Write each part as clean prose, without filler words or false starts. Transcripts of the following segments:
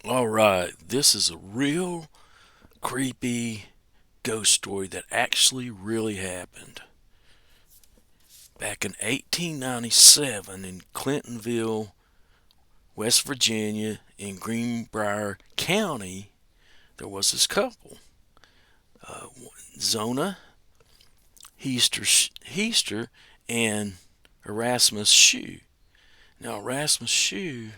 All right, this is a real creepy ghost story that actually really happened. Back in 1897 in Clintonville, West Virginia, in Greenbrier County, there was this couple, uh, Zona Heaster and Erasmus Shue. Now, Erasmus Shue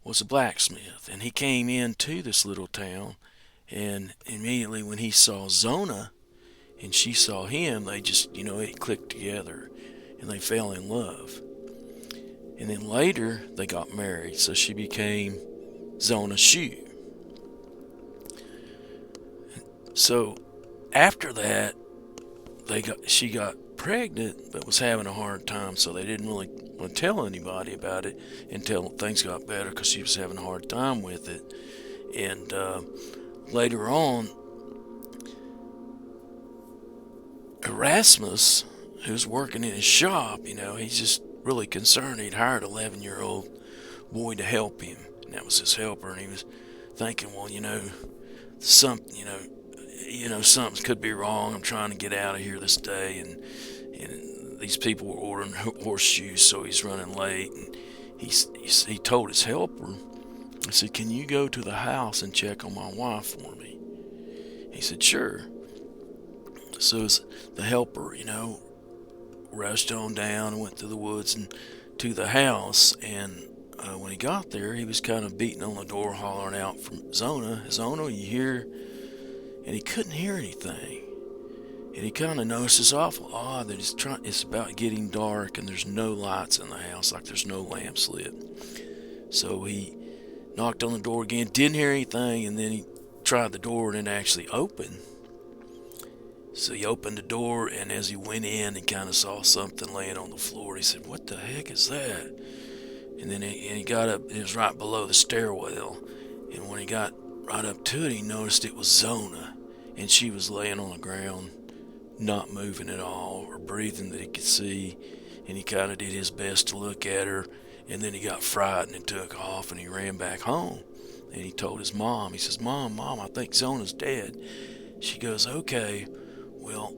was a blacksmith, and he came into this little town, and immediately when he saw Zona and she saw him, they just, it clicked together and they fell in love. And then later they got married, so she became Zona Shue. So after that, she got pregnant but was having a hard time, so they didn't really want to tell anybody about it until things got better because she was having a hard time with it. And later on, Erasmus, who's working in his shop, he's just really concerned. He'd hired an 11-year-old boy to help him, and that was his helper. And he was thinking, well, something could be wrong. I'm trying to get out of here this day, and these people were ordering horseshoes, so he's running late. And he told his helper, he said, "Can you go to the house and check on my wife for me?" He said, "Sure." So the helper, rushed on down and went through the woods and to the house. And when he got there, he was kind of beating on the door, hollering out from Zona, "Zona, you hear?" And he couldn't hear anything. And he kind of noticed it's awful odd that it's about getting dark and there's no lights in the house, like there's no lamps lit. So he knocked on the door again, didn't hear anything, and then he tried the door and it actually opened. So he opened the door, and as he went in, he kind of saw something laying on the floor. He said, "What the heck is that?" And then he got up. It was right below the stairwell. And when he got right up to it, he noticed it was Zona. And she was laying on the ground, not moving at all or breathing that he could see. And he kind of did his best to look at her. And then he got frightened and took off, and he ran back home. And he told his mom, he says, Mom, I think Zona's dead." She goes, "Okay, well,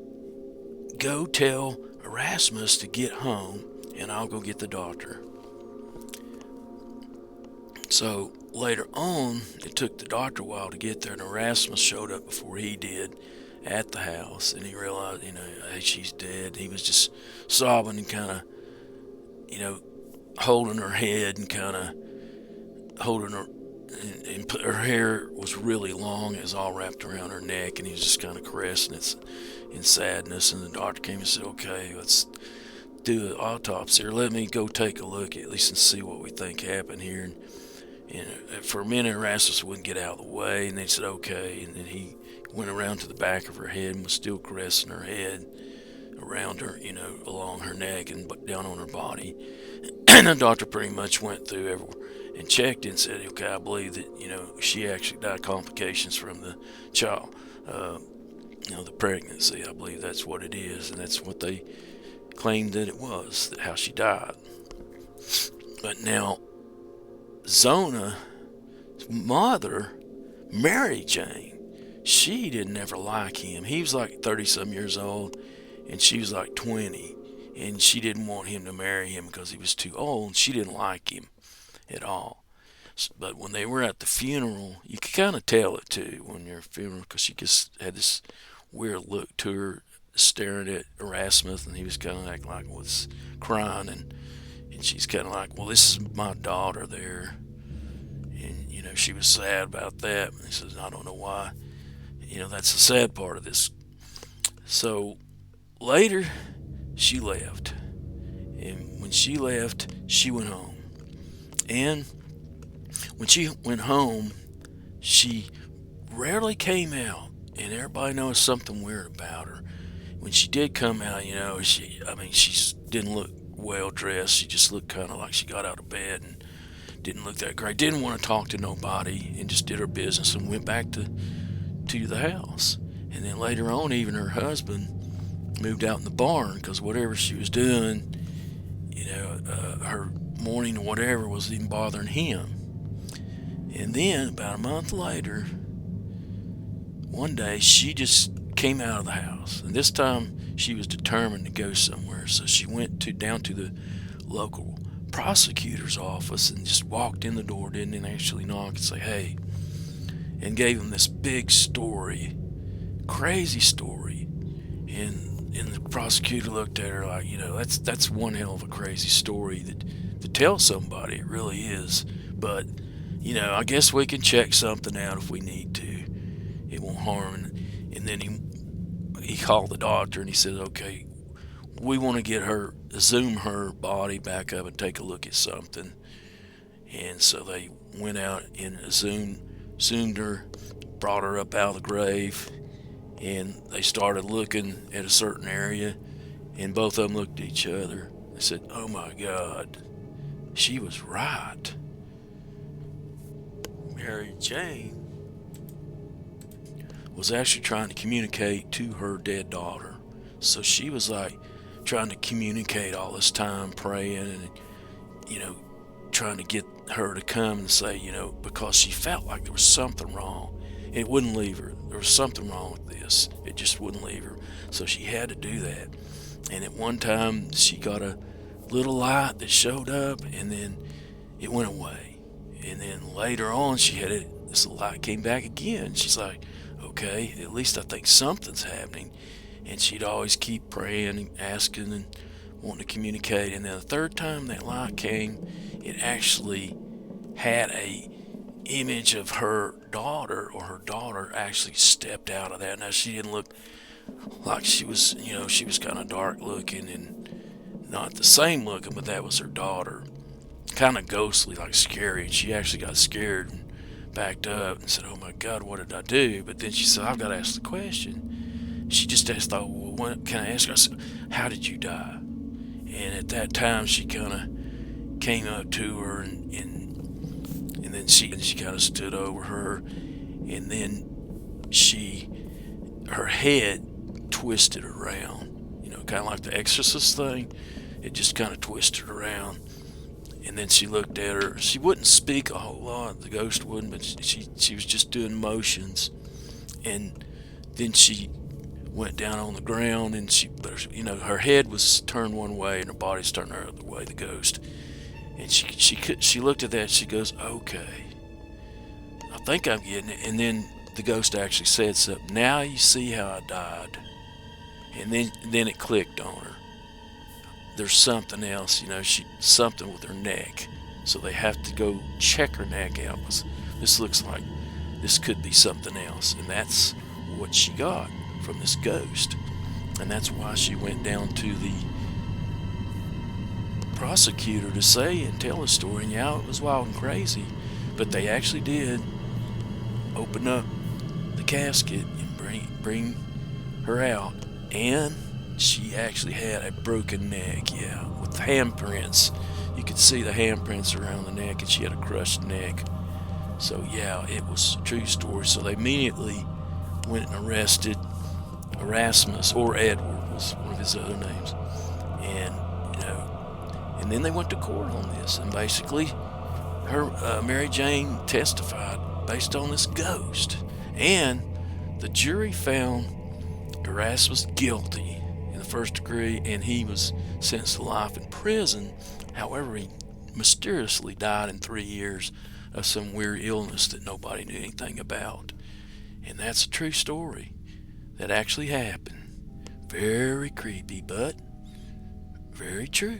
go tell Erasmus to get home, and I'll go get the doctor." So later on, it took the doctor a while to get there, and Erasmus showed up before he did at the house, and he realized, hey, she's dead. He was just sobbing and kind of, holding her head and kind of holding her, and her hair was really long. It was all wrapped around her neck, and he was just kind of caressing it in sadness. And the doctor came and said, "Okay, let's do an autopsy, or let me go take a look at least and see what we think happened here." And for a minute, Erasmus wouldn't get out of the way, and they said, "Okay." And then he went around to the back of her head and was still caressing her head around her, along her neck and down on her body. And the doctor pretty much went through everywhere and checked and said, "Okay, I believe that, she actually died complications from the child, the pregnancy. I believe that's what it is." And that's what they claimed that it was, how she died. But now, Zona's mother, Mary Jane, she didn't ever like him. He was like 30-some years old, and she was like 20, and she didn't want him to marry him because he was too old, and she didn't like him at all. But when they were at the funeral, you could kind of tell it too when you're at a funeral, because she just had this weird look to her, staring at Erasmus, and he was kind of like was crying, and she's kind of like, "Well, this is my daughter there," and she was sad about that. And he says, "I don't know why." That's the sad part of this. So later, she left, and when she left, she went home, and when she went home, she rarely came out, and everybody noticed something weird about her. When she did come out, she didn't look well dressed. She just looked kind of like she got out of bed and didn't look that great. Didn't want to talk to nobody and just did her business and went back to the house. And then later on, even her husband moved out in the barn because whatever she was doing, her mourning or whatever was even bothering him. And And then, about a month later, one day she just came out of the house. And this time she was determined to go somewhere. So she went down to the local prosecutor's office and just walked in the door, didn't actually knock, and say, hey, and gave him this big story, crazy story. And the prosecutor looked at her like, that's one hell of a crazy story to tell somebody. It really is. But, I guess we can check something out if we need to. It won't harm. And then he called the doctor and he said, okay, we want to zoom her body back up and take a look at something. And so they went out and zoomed her, brought her up out of the grave, and they started looking at a certain area, and both of them looked at each other. They said, oh my God, she was right. Mary Jane was actually trying to communicate to her dead daughter. So she was like trying to communicate all this time, praying and, trying to get her to come and say, because she felt like there was something wrong. It wouldn't leave her. There was something wrong with this. It just wouldn't leave her. So she had to do that. And at one time, she got a little light that showed up, and then it went away. And then later on, this light came back again. She's like, okay, at least I think something's happening. And she'd always keep praying and asking and wanting to communicate. And then the third time that light came, it actually had a image of her daughter, or her daughter actually stepped out of that. Now, she didn't look like she was, she was kind of dark looking and not the same looking, but that was her daughter. Kind of ghostly, like scary. And she actually got scared and backed up and said, oh my God, what did I do? But then she said, I've got to ask the question. She just asked, well, what can I ask her? I said, how did you die? And at that time, she kind of came up to her and then she kind of stood over her, and then her head twisted around, kind of like the Exorcist thing. It just kind of twisted around, and then she looked at her. She wouldn't speak a whole lot, the ghost wouldn't, but she was just doing motions, and then she went down on the ground, and her head was turned one way and her body's turned the other way, the ghost. And she looked at that. She goes, okay, I think I'm getting it. And then the ghost actually said something. Now you see how I died. And then it clicked on her. There's something else, something with her neck. So they have to go check her neck out, because this looks like this could be something else. And that's what she got from this ghost. And that's why she went down to the prosecutor to say and tell a story. And yeah, it was wild and crazy, but they actually did open up the casket and bring her out, and she actually had a broken neck, with handprints. You could see the handprints around the neck, and she had a crushed neck. So yeah, it was a true story. So they immediately went and arrested Erasmus, or Edward was one of his other names, and then they went to court on this, and basically Mary Jane testified based on this ghost, and the jury found Erasmus guilty in the first degree, and he was sentenced to life in prison. However, he mysteriously died in 3 years of some weird illness that nobody knew anything about. And that's a true story that actually happened. Very creepy, but very true.